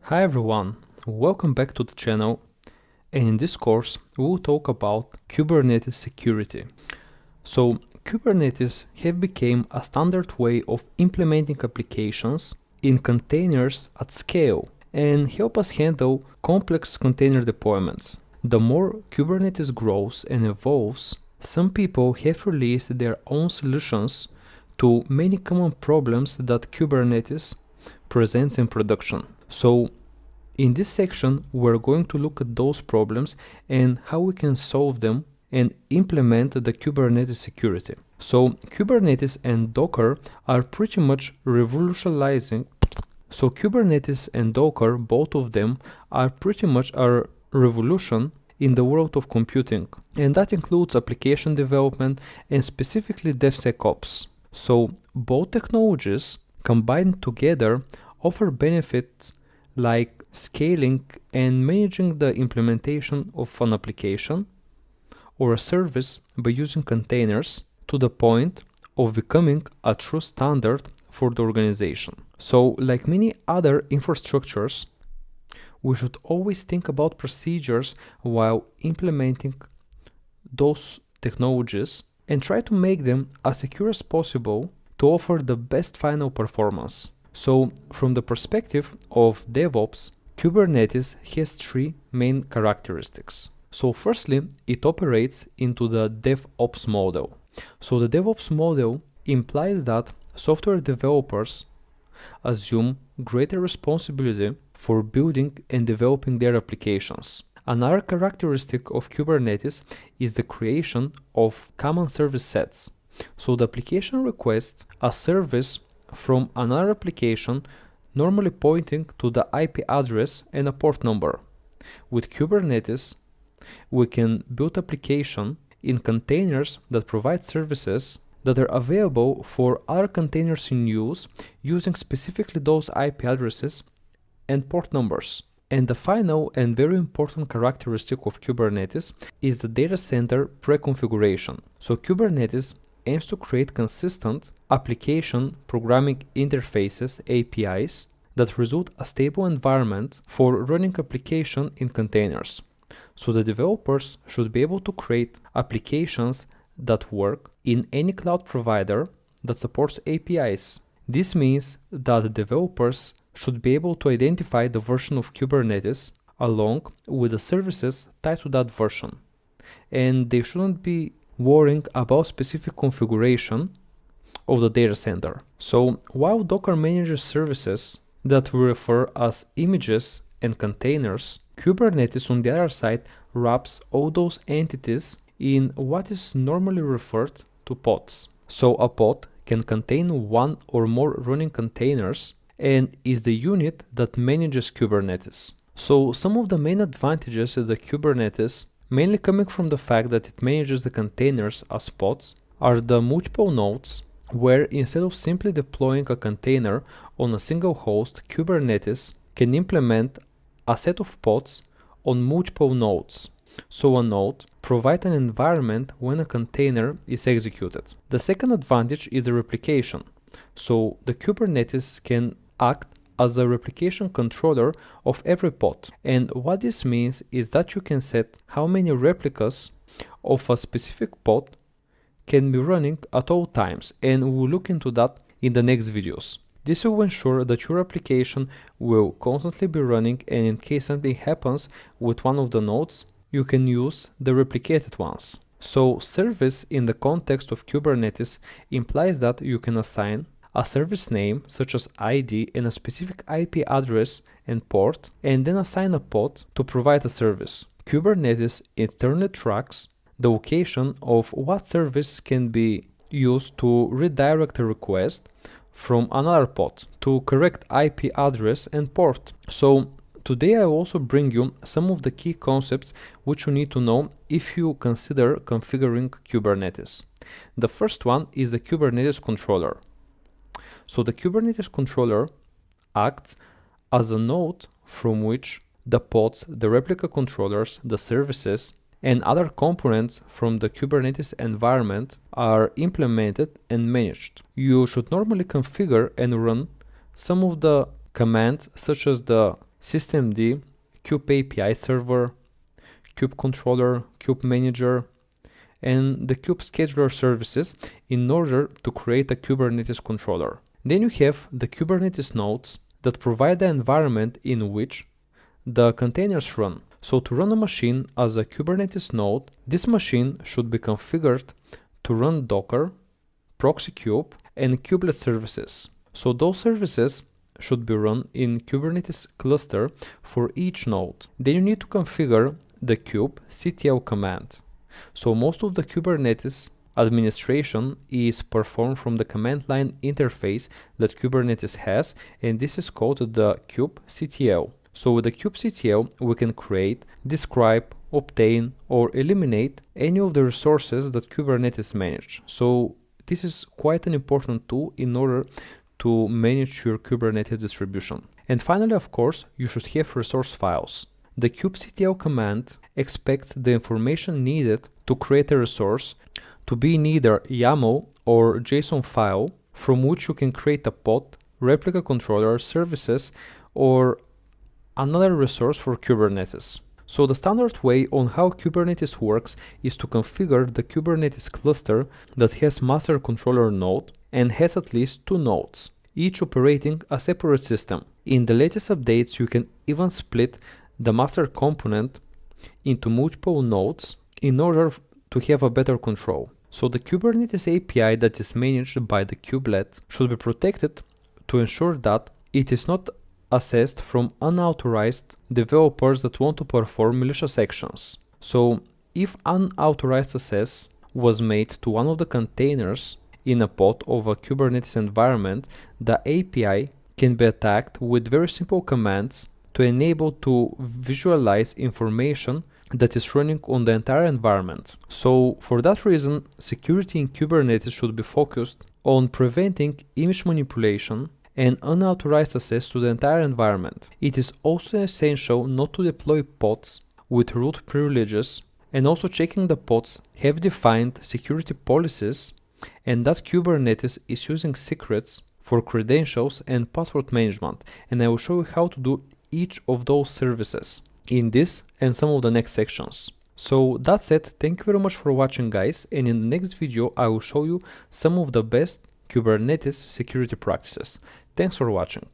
Hi everyone, welcome back to the channel, and in this course we will talk about Kubernetes security. So Kubernetes have become a standard way of implementing applications in containers at scale and help us handle complex container deployments. The more Kubernetes grows and evolves, some people have released their own solutions to many common problems that Kubernetes presents in production. So in this section, we're going to look at those problems and how we can solve them and implement the Kubernetes security. So Kubernetes and Docker are pretty much revolutionizing. So Kubernetes and Docker, both of them, are pretty much a revolution in the world of computing. And that includes application development and specifically DevSecOps. So both technologies combined together offer benefits like scaling and managing the implementation of an application or a service by using containers to the point of becoming a true standard for the organization. So, like many other infrastructures, we should always think about procedures while implementing those technologies and try to make them as secure as possible to offer the best final performance. So, from the perspective of DevOps, Kubernetes has three main characteristics. So firstly, it operates into the DevOps model. So the DevOps model implies that software developers assume greater responsibility for building and developing their applications. Another characteristic of Kubernetes is the creation of common service sets. So the application requests a service from another application, normally pointing to the IP address and a port number. With Kubernetes, we can build application in containers that provide services that are available for other containers in use using specifically those IP addresses and port numbers. And the final and very important characteristic of Kubernetes is the data center pre-configuration. So Kubernetes aims to create consistent application programming interfaces APIs that result a stable environment for running application in containers. So the developers should be able to create applications that work in any cloud provider that supports APIs. This means that the developers should be able to identify the version of Kubernetes along with the services tied to that version. And they shouldn't be worrying about specific configuration of the data center. So while Docker manages services that we refer as images and containers, Kubernetes on the other side wraps all those entities in what is normally referred to pods. So a pod can contain one or more running containers and is the unit that manages Kubernetes. So some of the main advantages of the Kubernetes, mainly coming from the fact that it manages the containers as pods, are the multiple nodes, where instead of simply deploying a container on a single host, Kubernetes can implement a set of pods on multiple nodes. So a node provides an environment when a container is executed. The second advantage is the replication. So the Kubernetes can act as a replication controller of every pod. And what this means is that you can set how many replicas of a specific pod can be running at all times, and we will look into that in the next videos. This will ensure that your application will constantly be running, and in case something happens with one of the nodes, you can use the replicated ones. So service in the context of Kubernetes implies that you can assign a service name such as ID and a specific IP address and port, and then assign a pod to provide a service. Kubernetes internally tracks the location of what service can be used to redirect a request from another pod to correct IP address and port. So today I also bring you some of the key concepts which you need to know if you consider configuring Kubernetes. The first one is the Kubernetes controller. So the Kubernetes controller acts as a node from which the pods, the replica controllers, the services, and other components from the Kubernetes environment are implemented and managed. You should normally configure and run some of the commands such as the systemd, kube API server, kube controller, kube manager, and the kube scheduler services in order to create a Kubernetes controller. Then you have the Kubernetes nodes that provide the environment in which the containers run. So to run a machine as a Kubernetes node, this machine should be configured to run Docker, ProxyKube, and kubelet services. So those services should be run in Kubernetes cluster for each node. Then you need to configure the kubectl command. So most of the Kubernetes administration is performed from the command line interface that Kubernetes has, and this is called the kubectl. So with the kubectl, we can create, describe, obtain, or eliminate any of the resources that Kubernetes manages. So this is quite an important tool in order to manage your Kubernetes distribution. And finally, of course, you should have resource files. The kubectl command expects the information needed to create a resource to be in either YAML or JSON file from which you can create a pod, replica controller, services, or another resource for Kubernetes. So the standard way on how Kubernetes works is to configure the Kubernetes cluster that has master controller node and has at least 2 nodes, each operating a separate system. In the latest updates, you can even split the master component into multiple nodes in order to have a better control. So the Kubernetes API that is managed by the kubelet should be protected to ensure that it is not accessed from unauthorized developers that want to perform malicious actions. So if unauthorized access was made to one of the containers in a pod of a Kubernetes environment, the API can be attacked with very simple commands to enable to visualize information that is running on the entire environment. So for that reason, security in Kubernetes should be focused on preventing image manipulation and unauthorized access to the entire environment. It is also essential not to deploy pods with root privileges, and also checking the pods have defined security policies and that Kubernetes is using secrets for credentials and password management. And I will show you how to do each of those services in this and some of the next sections. So that's it. Thank you very much for watching, guys, and in the next video I will show you some of the best Kubernetes security practices. Thanks for watching.